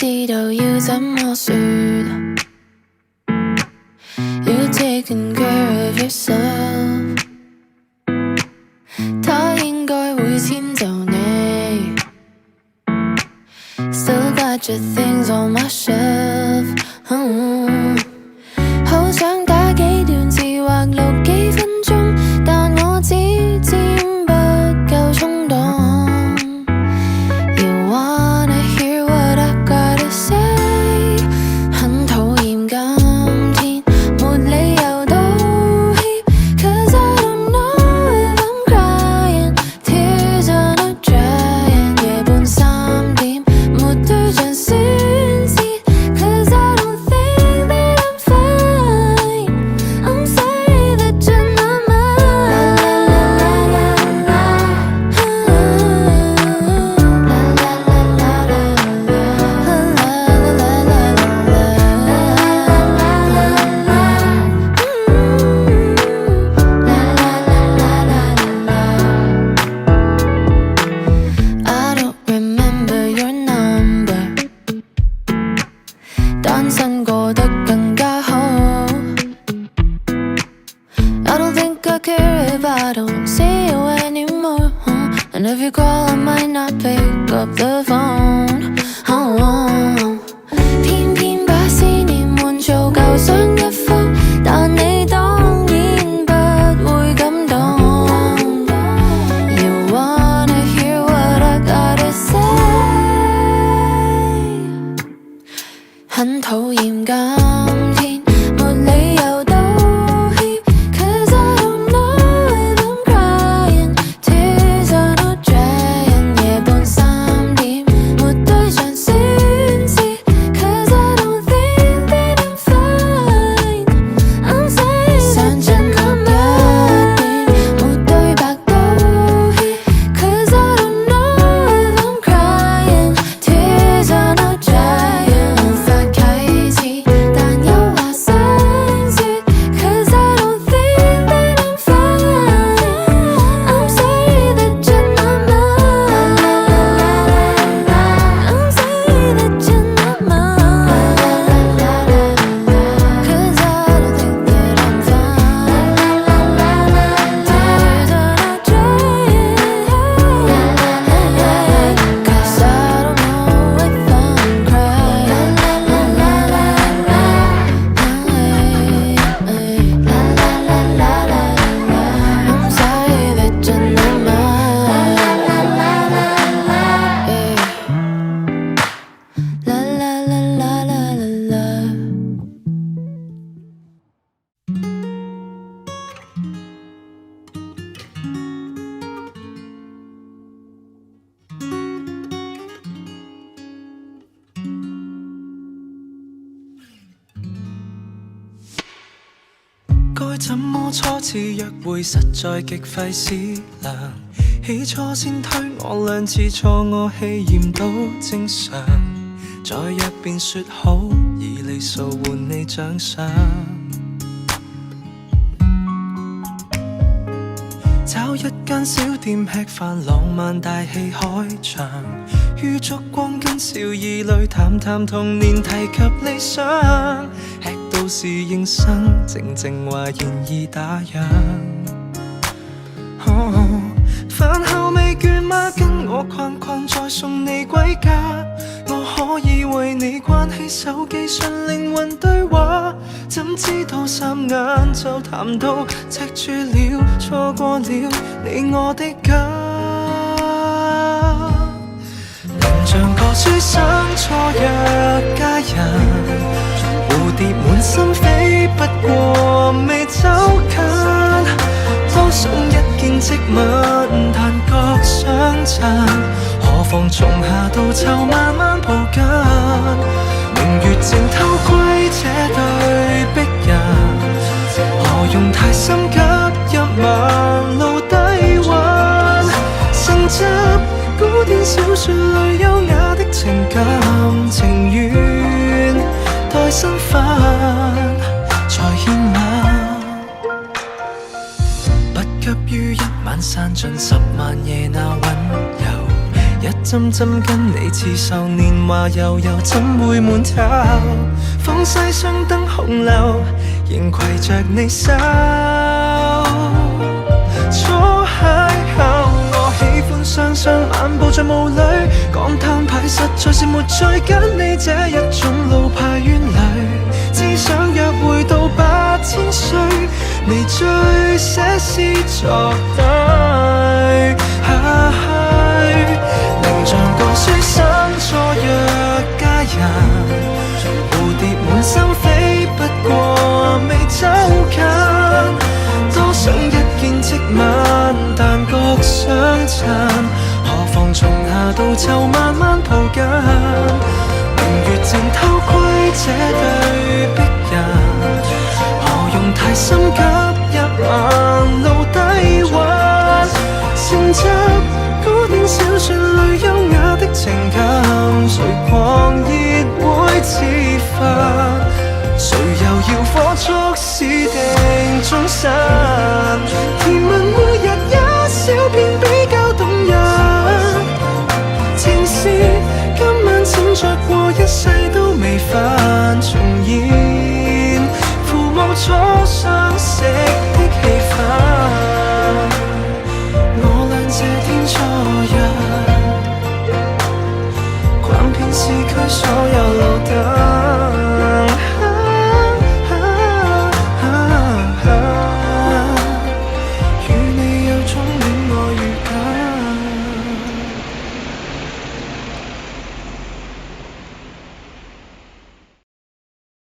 知道要怎麼說。You taken care of yourself， 他應該會遷就你。Still got your things on my shelf，好想打幾段字或錄幾分鐘，但我只佔不夠衝動。You wanna hear what I gotta say， 很討厭今天沒理由道歉 ，Cause I don't know if I'm crying， Tears are not drying， 夜半3點沒對象宣泄 ，Cause I don't think that I'm fine， I'm sorry that you're not mine。I don't remember your number， 單身過得更加好。I don't think I care if I don't see you anymore， And if you call I might not pick up the phone， 偏偏把思念換做舊相一幅，但你當然不會感動。You wanna hear what I gotta say， 很討厭今天沒理由道歉 ，Cause I don't know if I'm crying， Tears are not drying， 夜半3點沒對象宣泄 ，Cause I don't think that I'm fine， I'm sorry that you're not mine， 沒對白道歉 ，Cause I don't know if I'm crying， Tears are not drying， 無法啟齒，但有話想說 ，Cause I don't think that I'm fine， I'm sorry that you're not mine，I'm sorry that you're not mine，Cause I don't think that I'm fine，Tears are not drying，Cause I don't know if I'm crying，I'm sorry that you're not mine。該怎麼初次約會實在極費思量，起初先推我2次錯我氣焰都正常，再約便說好以里數換你獎賞，找一間小店吃飯，浪漫大戲開場，於燭光跟笑意裏談談童年，提及理想，吃到侍應生靜靜話現已打烊。飯後未倦嗎？跟我逛逛再送你歸家，我可以為你關起手機純靈魂對話，怎知道霎眼就談到赤柱了，錯過了你我的家。能像個書生錯約佳人，蝴蝶滿心飛，不過未走近，多想一見即吻，但覺相襯，何妨從夏到秋慢慢抱緊，明月靜偷窺這對璧人，何用太心急入盲路低溫，承襲古典小說裏優雅的情感，情願待身份才獻吻，不急於一晚散盡10萬夜那溫柔，一針針跟你刺繡，年華悠悠怎會悶透？放西雙燈紅樓，仍攜着你手。初邂逅，我喜歡雙雙漫步在霧裏，講攤牌實在是沒趣，跟你這一種老派冤侶，只想約會到8000歲，你最寫詩作對。能像個書生初約佳人，蝴蝶滿心飛，不過未走近，多想一見即吻，但覺相襯，何妨從夏到秋慢慢抱緊，明月正偷窺這對璧人，何用太心急入盲路低溫，成習古典小說裏優雅的情感，誰狂熱會自焚，誰又要火速私定終身，甜蜜每日一小片比較動人，情是今晚醒着過一世都未犯重現，父母錯